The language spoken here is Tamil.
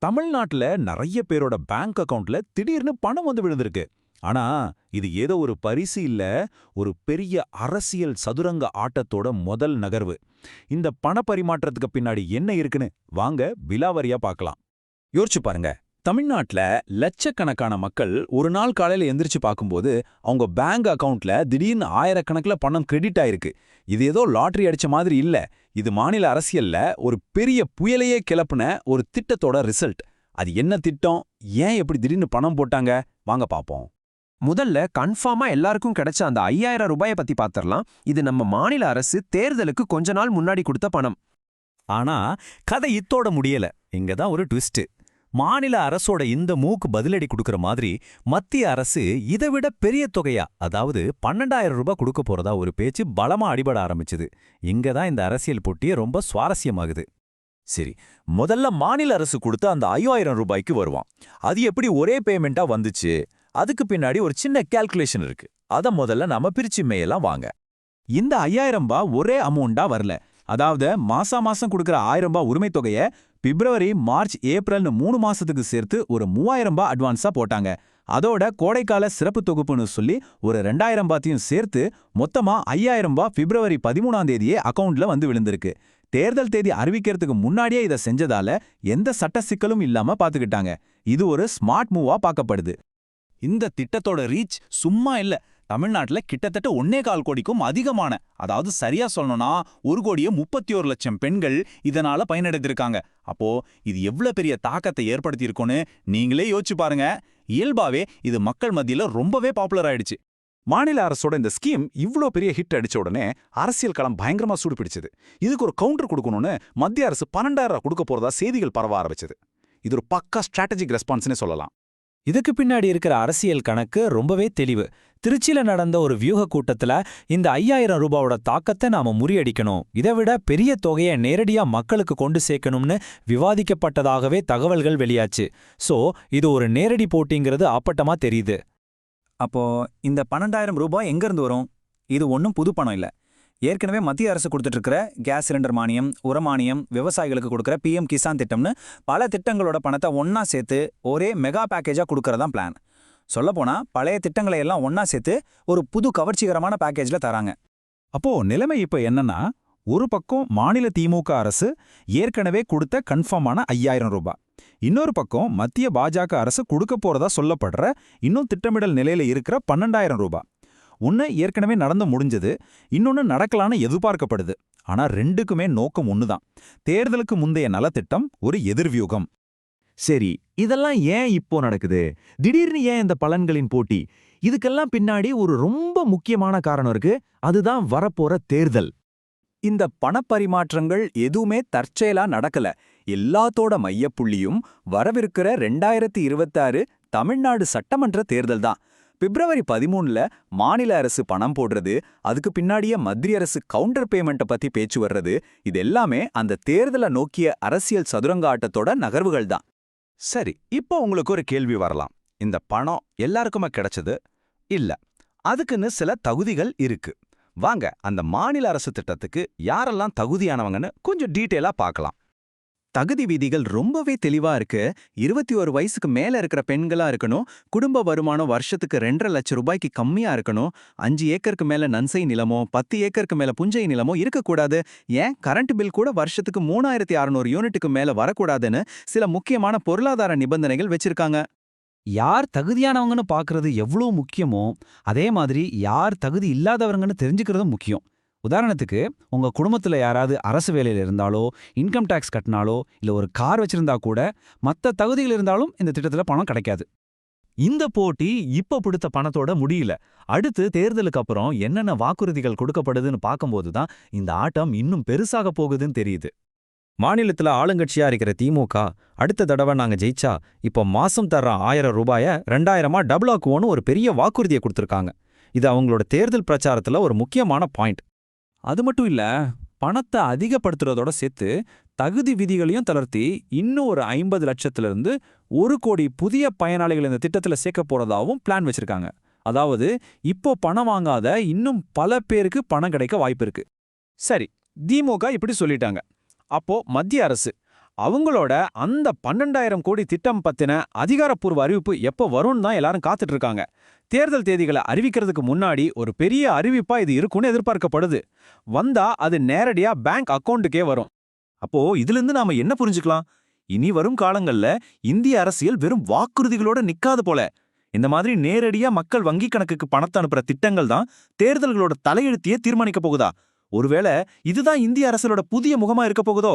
தமிழ்நாட்டுல நிறைய பேரோட பேங்க் அக்கவுண்ட்ல திடீர்னு பணம் வந்து விழுந்திருக்கு. ஆனா இது ஏதோ ஒரு பரிசு இல்ல, ஒரு பெரிய அரசியல் சதுரங்க ஆட்டத்தோட முதல் நகர்வு. இந்த பண பரிமாற்றத்துக்கு பின்னாடி என்ன இருக்குன்னு வாங்க விலாவரியா பார்க்கலாம். யோசிச்சு பாருங்க. தமிழ்நாட்டுல லட்சக்கணக்கான மக்கள் ஒரு நாள் காலையில எந்திரிச்சு பார்க்கும்போது அவங்க பேங்க் அக்கவுண்ட்ல திடீர்னு ஆயிரக்கணக்கில் பணம் கிரெடிட் ஆயிருக்கு. இது ஏதோ லாட்டரி அடிச்ச மாதிரி இல்ல. இது மாநில அரசியல்ல ஒரு பெரிய புயலையே கிளப்புன ஒரு திட்டத்தோட ரிசல்ட். அது என்ன திட்டம்? ஏன் எப்படி திடீர்னு பணம் போட்டாங்க? வாங்க பாப்போம். முதல்ல கன்ஃபார்மா எல்லாருக்கும் கிடைச்ச அந்த 5000 ரூபாயை பத்தி பாத்திரலாம். இது நம்ம மாநில அரசு தேர்தலுக்கு கொஞ்ச நாள் முன்னாடி கொடுத்த பணம். ஆனா கதை இத்தோட முடியல. இங்கதான் ஒரு ட்விஸ்ட். மாநில அரசோட இந்த மூக்கு பதிலடி கொடுக்கற மாதிரி மத்திய அரசு இதை விட பெரிய தொகையா, அதாவது 12,000 ரூபாய் கொடுக்க போறதா ஒரு பேச்சு பலமா அடிபட ஆரம்பிச்சுது. இங்கதான் இந்த அரசியல் போட்டியே ரொம்ப சுவாரஸ்யமாகுது. சரி, முதல்ல மாநில அரசு கொடுத்த அந்த 5,000 ரூபாய்க்கு வருவான். அது எப்படி ஒரே பேமெண்டா வந்துச்சு? அதுக்கு பின்னாடி ஒரு சின்ன கால்குலேஷன் இருக்கு. அத முதல்ல நாம பிரிச்சு மேயலாம் வாங்க. இந்த 5,000 ரூபாய் ஒரே அமௌண்டா வரல. அதாவது மாசம் கொடுக்கிற 1000 ரூபாய் உரிமை தொகையை பிப்ரவரி, மார்ச், ஏப்ரல்னு 3 மாசத்துக்கு சேர்த்து ஒரு 3,000 ரூபாய் அட்வான்ஸா போட்டாங்க. அதோட கோடைக்கால சிறப்பு தொகுப்புன்னு சொல்லி ஒரு 2,000 ரூபாயும் சேர்த்து மொத்தமா 5,000 ரூபாய் பிப்ரவரி 13ஆம் தேதியே அக்கவுண்ட்ல வந்து விழுந்திருக்கு. தேர்தல் தேதி அறிவிக்கிறதுக்கு முன்னாடியே இதை செஞ்சதால எந்த சட்ட சிக்கலும் இல்லாம பாத்துக்கிட்டாங்க. இது ஒரு ஸ்மார்ட் மூவா பார்க்கப்படுது. இந்த திட்டத்தோட ரீச் சும்மா இல்ல. தமிழ்நாட்டுல கிட்டத்தட்ட 1.25 கோடிக்கும் அதிகமான, அதாவது சரியா சொல்லணும்னா 1,31,00,000 பெண்கள் இதனால பயனடைந்திருக்காங்க. அப்போ இது எவ்வளவு பெரிய தாக்கத்தை ஏற்படுத்தி இருக்கும்னு நீங்களே யோசிச்சு பாருங்க. இயல்பாவே இது மக்கள் மத்தியில ரொம்பவே பாப்புலர் ஆயிடுச்சு. மாநில அரசோட இந்த ஸ்கீம் இவ்ளோ பெரிய ஹிட் அடிச்ச உடனே அரசியல் களம் பயங்கரமா சூடு பிடிச்சது. இதுக்கு ஒரு கவுண்டர் கொடுக்கணும்னு மத்திய அரசு 12,000 கொடுக்க போறதா செய்திகள் பரவ ஆரம்பிச்சது. இது ஒரு பக்கா ஸ்ட்ராட்டஜிக் ரெஸ்பான்ஸ்னே சொல்லலாம். இதுக்கு பின்னாடி இருக்கிற அரசியல் கணக்கு ரொம்பவே தெளிவு. திருச்சியில நடந்த ஒரு வியூக கூட்டத்துல இந்த 5,000 ரூபாவோட தாக்கத்தை நாம முறியடிக்கணும், இதை விட பெரிய தொகையை நேரடியா மக்களுக்கு கொண்டு சேர்க்கணும்னு விவாதிக்கப்பட்டதாகவே தகவல்கள் வெளியாச்சு. சோ இது ஒரு நேரடி போட்டிங்கிறது அப்பட்டமா தெரியுது. அப்போ இந்த 12,000 ரூபாய் எங்கிருந்து வரும்? இது ஒன்றும் புது பணம் இல்ல. ஏற்கனவே மத்திய அரசு கொடுத்துட்டு இருக்கிற கேஸ் சிலிண்டர் மானியம், உரமானியம், விவசாயிகளுக்கு கொடுக்குற PM கிசான் திட்டம்னு பல திட்டங்களோட பணத்தை ஒன்னா சேர்த்து ஒரே மெகா பேக்கேஜா கொடுக்கறதான் பிளான். சொல்லப்போனா பழைய திட்டங்களை எல்லாம் ஒன்னா சேர்த்து ஒரு புது கவர்ச்சிகரமான பேக்கேஜ்ல தராங்க. அப்போ நிலைமை இப்ப என்னன்னா, ஒரு பக்கம் மாநில திமுக அரசு ஏற்கனவே கொடுத்த கன்ஃபார்மான 5,000 ரூபாய், இன்னொரு பக்கம் மத்திய பாஜக அரசு கொடுக்க போறதா சொல்லப்படுற இன்னும் திட்டமிடல் நிலையில இருக்கிற 12,000 ரூபாய். ஒன்னு ஏற்கனவே நடந்து முடிஞ்சது, இன்னொன்னு நடக்கலான்னு எதிர்பார்க்கப்படுது. ஆனா ரெண்டுக்குமே நோக்கம் ஒண்ணுதான். தேர்தலுக்கு முந்தைய நலத்திட்டம், ஒரு எதிர்வியூகம். சரி, இதெல்லாம் ஏன் இப்போ நடக்குது? திடீர்னு ஏன் இந்த பலன்களின் போட்டி? இதுக்கெல்லாம் பின்னாடி ஒரு ரொம்ப முக்கியமான காரணம் இருக்கு. அதுதான் வரப்போற தேர்தல். இந்த பணப்பரிமாற்றங்கள் எதுவுமே தற்செயலா நடக்கல. எல்லாத்தோட மையப்புள்ளியும் வரவிருக்கிற 2026 தமிழ்நாடு சட்டமன்ற தேர்தல் தான். பிப்ரவரி 13ல மாநில அரசு பணம் போடுறது, அதுக்கு பின்னாடியே மத்திய அரசு கவுண்டர் பேமெண்ட்டை பத்தி பேச்சு வர்றது, இது எல்லாமே அந்த தேர்தலை நோக்கிய அரசியல் சதுரங்க ஆட்டத்தோட நகர்வுகள் தான். சரி, இப்போ உங்களுக்கு ஒரு கேள்வி வரலாம். இந்த பணம் எல்லாருக்குமே கிடைச்சது இல்ல, அதுக்குன்னு சில தகுதிகள் இருக்கு. வாங்க அந்த மாநில அரசு திட்டத்துக்கு யாரெல்லாம் தகுதியானவங்கன்னு கொஞ்சம் டீட்டெயிலா பார்க்கலாம். தகுதி விதிகள் ரொம்பவே தெளிவா இருக்கு. 21 வயசுக்கு மேல இருக்கிற பெண்களா இருக்கணும். குடும்ப வருமானம் வருஷத்துக்கு 2.5 லட்சம் ரூபாய்க்கு கம்மியா இருக்கணும். 5 ஏக்கருக்கு மேல நன்சை நிலமோ 10 ஏக்கருக்கு மேல புஞ்சை நிலமோ இருக்கக்கூடாது. ஏன் கரண்ட் பில் கூட வருஷத்துக்கு 3,600 யூனிட்டுக்கு மேல வரக்கூடாதுன்னு சில முக்கியமான பொருளாதார நிபந்தனைகள் வச்சிருக்காங்க. யார் தகுதியானவங்கன்னு பார்க்கறது எவ்வளோ முக்கியமோ அதே மாதிரி யார் தகுதி இல்லாதவங்கன்னு தெரிஞ்சுக்கிறதும் முக்கியம். உதாரணத்துக்கு, உங்க குடும்பத்துல யாராவது அரசு வேலையில இருந்தாலோ, இன்கம் டாக்ஸ் கட்டினாலோ, இல்ல ஒரு கார் வச்சிருந்தா கூட மத்த தகுதிகள் இருந்தாலும் இந்த திட்டத்துல பணம் கிடைக்காது. இந்த போட்டி இப்ப பிடித்த பணத்தோட முடியல. அடுத்து தேர்தலுக்கு அப்புறம் என்னென்ன வாக்குறுதிகள் கொடுக்கப்படுதுன்னு பார்க்கும்போது தான் இந்த ஆட்டம் இன்னும் பெருசாக போகுதுன்னு தெரியுது. மாநிலத்துல ஆளுங்கட்சியா இருக்கிற திமுக அடுத்த தடவை நாங்க ஜெயிச்சா இப்போ மாசம் தர்ற 1000 ரூபாயை 2,000-ஆ டபுள் ஆக்குவோன்னு ஒரு பெரிய வாக்குறுதியை கொடுத்துருக்காங்க. இது அவங்களோட தேர்தல் பிரச்சாரத்துல ஒரு முக்கியமான பாயிண்ட். அது மட்டும் இல்ல, பணத்தை அதிகப்படுத்துறதோட சேர்த்து தகுதி விதிகளையும் தளர்த்தி இன்னும் ஒரு 50 லட்சத்திலிருந்து 1 கோடி புதிய பயனாளிகள் இந்த திட்டத்துல சேர்க்க போறதாவும் பிளான் வச்சிருக்காங்க. அதாவது இப்போ பணம் வாங்காத இன்னும் பல பேருக்கு பணம் கிடைக்க வாய்ப்பு இருக்கு. சரி, திமுக இப்படி சொல்லிட்டாங்க. அப்போ மத்திய அரசு அவங்களோட அந்த 12,000 கோடி திட்டம் பத்தின அதிகாரப்பூர்வ அறிவிப்பு எப்போ வரும்னு தான் எல்லாரும் காத்துட்டு இருக்காங்க. தேர்தல் தேதிகளை அறிவிக்கிறதுக்கு முன்னாடி ஒரு பெரிய அறிவிப்பா இது இருக்கும்னு எதிர்பார்க்கப்படுது. வந்தா அது நேரடியா பேங்க் அக்கவுண்டுக்கே வரும். அப்போ இதுல இருந்து நாம என்ன புரிஞ்சுக்கலாம்? இனி வரும் காலங்கள்ல இந்திய அரசியல் வெறும் வாக்குறுதிகளோட நிக்காது போல. இந்த மாதிரி நேரடியா மக்கள் வங்கி கணக்குக்கு பணத்தை அனுப்புற திட்டங்கள் தான் தேர்தல்களோட தலையெழுத்தையே தீர்மானிக்க போகுதா? ஒருவேளை இதுதான் இந்திய அரசியலோட புதிய முகமா இருக்க போகுதோ?